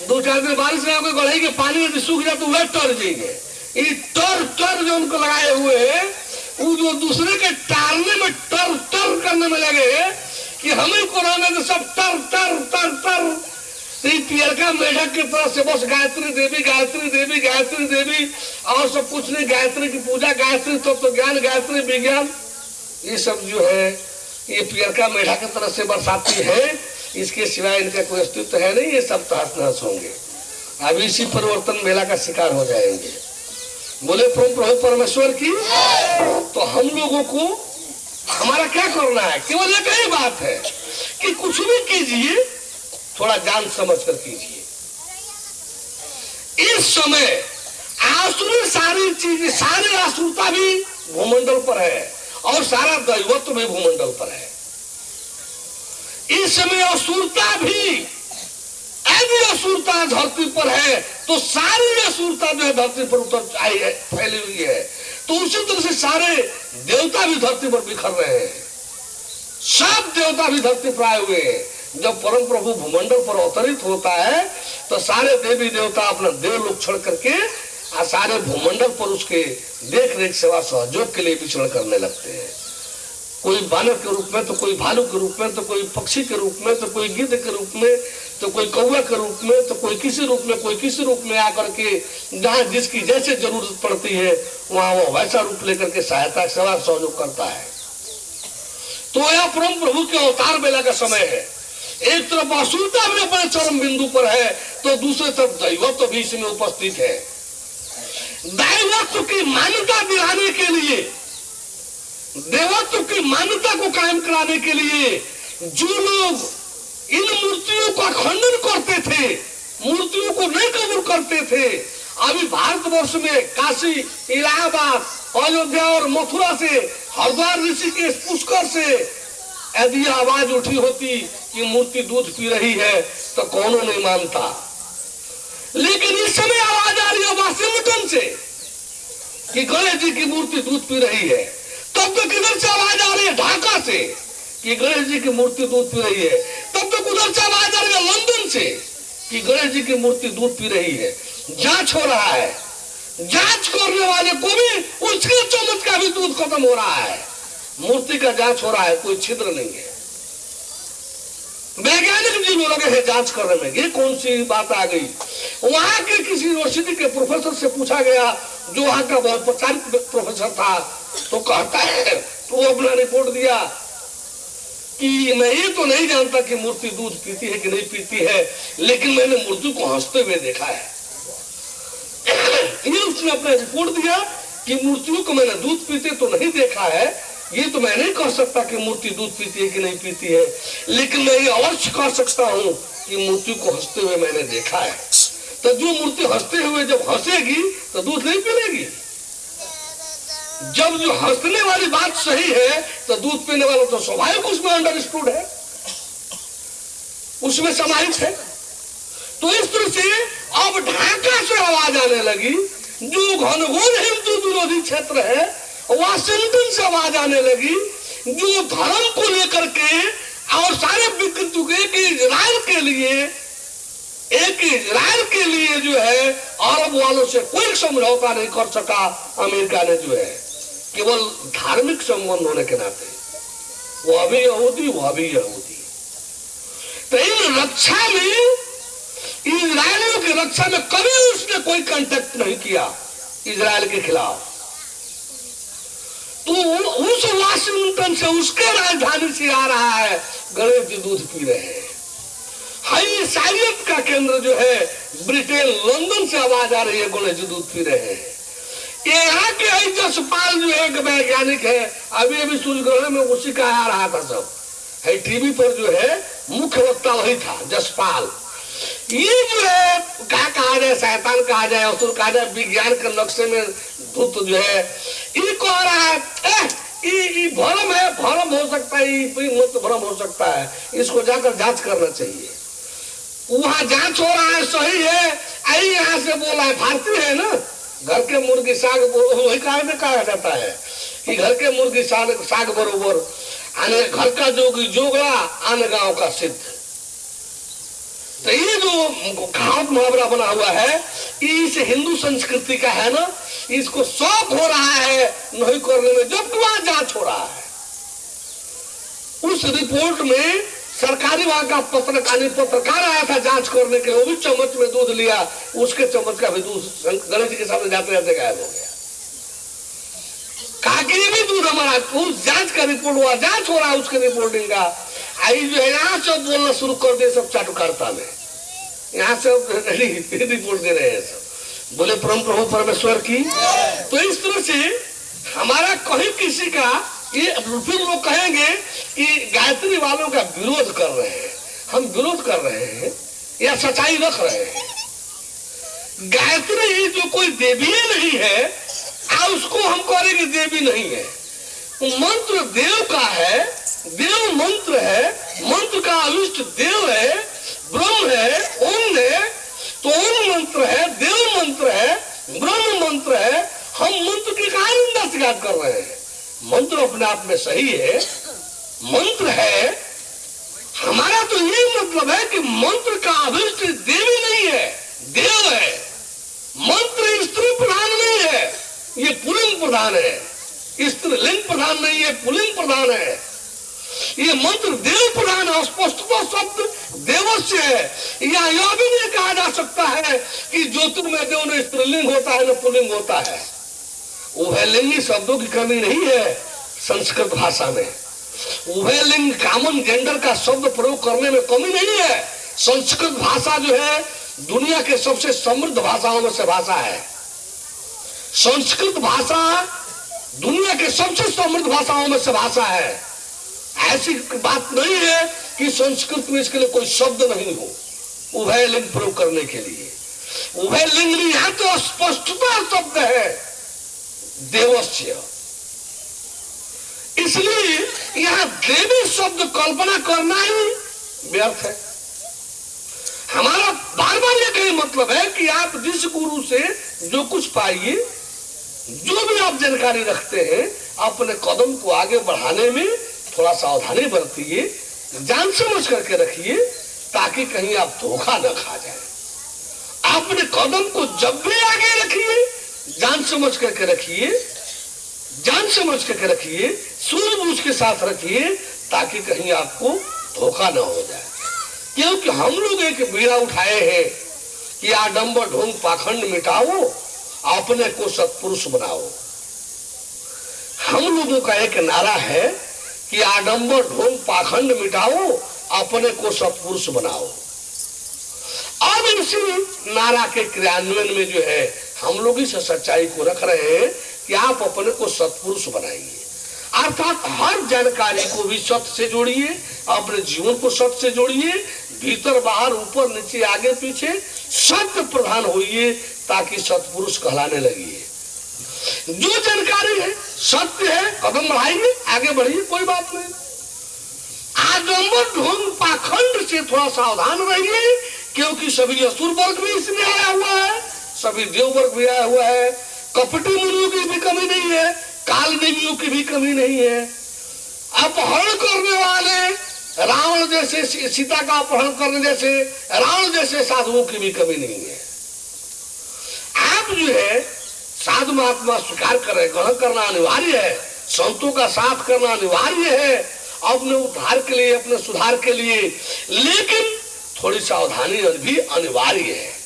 दो चार दिन बारिश ना हो गढ़ाई के पानी में सूख जाए तो वह टर जाएंगे। ये टर जो उनको लगाए हुए है वो जो दूसरे के टारने में टर करने में लगे कि हमें कोरोना तो सब टर तो पियरका मेढक की तरह से बस गायत्री देवी गायत्री देवी गायत्री देवी और सब कुछ नहीं। गायत्री की पूजा, गायत्री तो ज्ञान, गायत्री विज्ञान, ये सब जो है ये पियरका मेढा की तरह से बरसाती है। इसके सिवाय इनका कोई अस्तित्व है नहीं। ये सब तहस नहस होंगे, अब इसी परिवर्तन मेला का शिकार हो जाएंगे। बोले प्रभु परमेश्वर की। तो हम लोगों को हमारा क्या करना है? केवल एक ही बात है कि कुछ भी कीजिए थोड़ा जान समझ कर कीजिए। इस समय आसुरी सारी चीजें, सारी आसुरता भी भूमंडल पर है और सारा दैवत्व भी भूमंडल पर है। इस समय असुरता भी, यदि असुरता धरती पर है तो सारी असुरता जो है धरती पर उतर आई है, फैली हुई है। तो उसी तरह से सारे देवता भी धरती पर बिखर रहे हैं, सब देवता भी धरती पर आए हुए हैं। जब परम प्रभु भूमंडल पर अवतरित होता है तो सारे देवी देवता अपना देव लोग छोड़ करके और सारे भूमंडल पर उसके देख रेख सेवा सहयोग के लिए विचरण करने लगते हैं। कोई बानर के रूप में, तो कोई भालू के रूप में, तो कोई पक्षी के रूप में, तो कोई गिद्ध के रूप में, तो कोई कौवा के रूप में, तो कोई किसी रूप में, कोई किसी रूप में आकर के जहाँ जिसकी जैसे जरूरत पड़ती है वहां वो वैसा रूप लेकर के सहायता सेवा सहयोग करता है। तो यह परम प्रभु के अवतार बेला का समय है। एक तरफ असुरता भी अपने चरम बिंदु पर है तो दूसरी तरफ दैवत्व भी इसमें उपस्थित है। दैवत्व की मान्यता दिलाने के लिए, देवत्व की मान्यता को कायम कराने के लिए जो लोग इन मूर्तियों का खंडन करते थे, मूर्तियों को नहीं कबूल करते थे, अभी भारतवर्ष में काशी, इलाहाबाद, अयोध्या और मथुरा से, हरिद्वार, ऋषिकेश, पुष्कर से यदि आवाज उठी होती कि मूर्ति दूध पी रही है तो कौन नहीं मानता। लेकिन इस समय आवाज आ रही है वाशिंगटन से कि गणेश जी की मूर्ति दूध पी रही है। तब तक इधर से आवाज आ रही है ढाका से कि गणेश जी की मूर्ति दूध पी रही है। तब तक उधर से आवाज आ रही है लंदन से कि गणेश जी की मूर्ति दूध पी रही है। जांच हो रहा है, जांच करने वाले को भी उसके चम्मच का भी दूध खत्म हो रहा है। मूर्ति का जांच हो रहा है, कोई छिद्र नहीं है। वैज्ञानिक जी लगे हैं जांच करने में, ये कौन सी बात आ गई। वहां के किसी यूनिवर्सिटी के प्रोफेसर से पूछा गया, जो वहां का बहुत प्रचारित प्रोफेसर था, तो कहता है, तो अपना रिपोर्ट दिया कि मैं ये तो नहीं जानता कि मूर्ति दूध पीती है कि नहीं पीती है, लेकिन मैंने मूर्ति को हंसते हुए देखा है। ये उसने अपना रिपोर्ट दिया कि मूर्तियों को मैंने दूध पीते तो नहीं देखा है। ये तो मैं नहीं कह सकता कि मूर्ति दूध पीती है कि नहीं पीती है, लेकिन मैं ये अवश्य कह सकता हूँ कि मूर्ति को हंसते हुए मैंने देखा है। तो जो मूर्ति हंसते हुए जब हंसेगी तो दूध नहीं पिलेगी। जब जो हंसने वाली बात सही है तो दूध पीने वाला तो स्वाभाविक उसमें अंडरस्टूड है, उसमें समाहित है। तो इस तरह से अब ढाका से आवाज आने लगी, जो घनघोर हिंदू विरोधी क्षेत्र है, वाशिंगटन से आवाज आने लगी, जो धर्म को लेकर के और सारे विकृति के इजराइल के लिए जो है अरब वालों से कोई समझौता नहीं कर सका। अमेरिका ने जो है केवल धार्मिक संबंध होने के नाते, वो अभी यहूदी। तो इन रक्षा में, इजराइलियों की रक्षा में कभी उसने कोई कांटेक्ट नहीं किया इजराइल के खिलाफ। तो उस वाशिंगटन से, उसके राजधानी से आ रहा है गणेश जी दूध पी रहे हैं। हाई साइयत का केंद्र जो है ब्रिटेन, लंदन से आवाज आ रही है गणेश जी दूध पी रहे हैं। यहाँ के जसपाल जो है वैज्ञानिक है, अभी सूर्यग्रहण में उसी का आ रहा था सब है, टीवी पर जो है मुख्य वक्ता वही था, जसपाल। ये जो है क्या कहा जाए, शैतान कहा जाए, असुर कहा जाए, विज्ञान के नक्शे में धूत जो है, ये कह रहा है भ्रम है, भ्रम हो सकता है, मत भ्रम हो सकता है, इसको जाकर जांच करना चाहिए। वहां जांच हो रहा है, सही है। आई यहाँ से बोला है, भारतीय है ना, घर के मुर्गी साग, वही कहा जाता है कि घर के मुर्गी साग बरोबर, आने घर का जोगी जोगड़ा, आने गांव का सिद्ध। तो ये जो कहावत मुहावरा बना हुआ है, इस हिंदू संस्कृति का है ना, इसको शौक हो रहा है नहीं करने में, जबकि वहां जांच हो रहा है। उस रिपोर्ट में सरकारी वहां का पत्रकार आया था जांच करने के लिए, वो भी चम्मच में दूध लिया, उसके चम्मच का भी दूध गणेश जी के सामने जाते जाते गायब हो गया। कहा कि ये भी दूध हमारा, उस जांच का रिपोर्ट हुआ, जांच हो रहा है उसके रिपोर्टिंग का। आई जो है यहाँ से बोलना शुरू कर दे सब चाटुकारिता में, यहाँ से रिपोर्ट दे रहे हैं सब। बोले परम प्रभु परमेश्वर की। तो इस तरह से हमारा कहीं किसी का ये, फिर लोग कहेंगे कि गायत्री वालों का विरोध कर रहे हैं, हम विरोध कर रहे हैं या सच्चाई रख रहे हैं। गायत्री जो कोई देवी नहीं है, उसको हम कहें कि देवी नहीं है। मंत्र देव का है, देव मंत्र है, मंत्र का अविष्ट देव है, ब्रह्म है, ओम है। तो ओम मंत्र है, देव मंत्र है, ब्रह्म मंत्र है। हम मंत्र की कहां निंदा शिकायत कर रहे हैं? मंत्र अपने आप में सही है, मंत्र है। हमारा तो ये मतलब है कि मंत्र का अभिष्ट देवी नहीं है, देव है। मंत्र स्त्री प्रधान नहीं है, ये पुल्लिंग प्रधान है। स्त्रीलिंग प्रधान नहीं है, पुल्लिंग प्रधान है। ये मंत्र देव प्रधान है। स्पष्टता शब्द देवस्य है। यह भी नहीं कहा जा सकता है कि ज्योतिर्मय देव न स्त्रीलिंग होता है न पुल्लिंग होता है। उभयलिंगी शब्दों की कमी नहीं है संस्कृत भाषा में। उभयलिंग कॉमन जेंडर का शब्द प्रयोग करने में कमी नहीं है। संस्कृत भाषा जो है दुनिया के सबसे समृद्ध भाषाओं में से भाषा है। संस्कृत भाषा दुनिया के सबसे समृद्ध भाषाओं में से भाषा है। ऐसी बात नहीं है कि संस्कृत में इसके लिए कोई शब्द नहीं हो उभयलिंग प्रयोग करने के लिए। उभयलिंग यहाँ तो स्पष्टता शब्द है देवस्य। इसलिए यहां देवी शब्द कल्पना करना ही व्यर्थ है। हमारा बार बार यह कहीं मतलब है कि आप जिस गुरु से जो कुछ पाइए, जो भी आप जानकारी रखते हैं, अपने कदम को आगे बढ़ाने में थोड़ा सावधानी बरतिए, जान समझ करके रखिए, ताकि कहीं आप धोखा न खा जाए। अपने कदम को जब भी आगे रखिए, जान समझ करके रखिए, जान समझ करके रखिए, सूझबूझ के साथ रखिए, ताकि कहीं आपको धोखा न हो जाए। क्योंकि हम लोग एक बीड़ा उठाए हैं कि आडंबर ढोंग पाखंड मिटाओ, अपने को सत्पुरुष बनाओ। हम लोगों का एक नारा है कि आडंबर ढोंग पाखंड मिटाओ, अपने को सत्पुरुष बनाओ। अब इसी नारा के क्रियान्वयन में जो है हम लोग इस सच्चाई को रख रहे हैं कि आप अपने को सत्पुरुष बनाइए। अर्थात हर जानकारी को भी सत्य से जोड़िए, अपने जीवन को सत्य से जोड़िए, भीतर बाहर ऊपर नीचे आगे पीछे सत्य प्रधान होइए, ताकि सत्पुरुष कहलाने लगिए। जो जानकारी है सत्य है, कदम बढ़ाइए, आगे बढ़िए, कोई बात नहीं। आडंबर ढोंग पाखंड से थोड़ा सावधान रहिए, क्योंकि सभी असुर वर्ग भी इसमें आया हुआ है, सभी देव वर्ग भी आया हुआ है। कपटी मुनियों की भी कमी नहीं है, काल देवियों की भी कमी नहीं है। अपहरण करने वाले रावण जैसे, सीता का अपहरण करने जैसे रावण जैसे साधुओं की भी कमी नहीं है। आप जो है साधु महात्मा स्वीकार करें, ग्रहण करना अनिवार्य है, संतों का साथ करना अनिवार्य है अपने उद्धार के लिए, अपने सुधार के लिए, लेकिन थोड़ी सावधानी भी अनिवार्य है।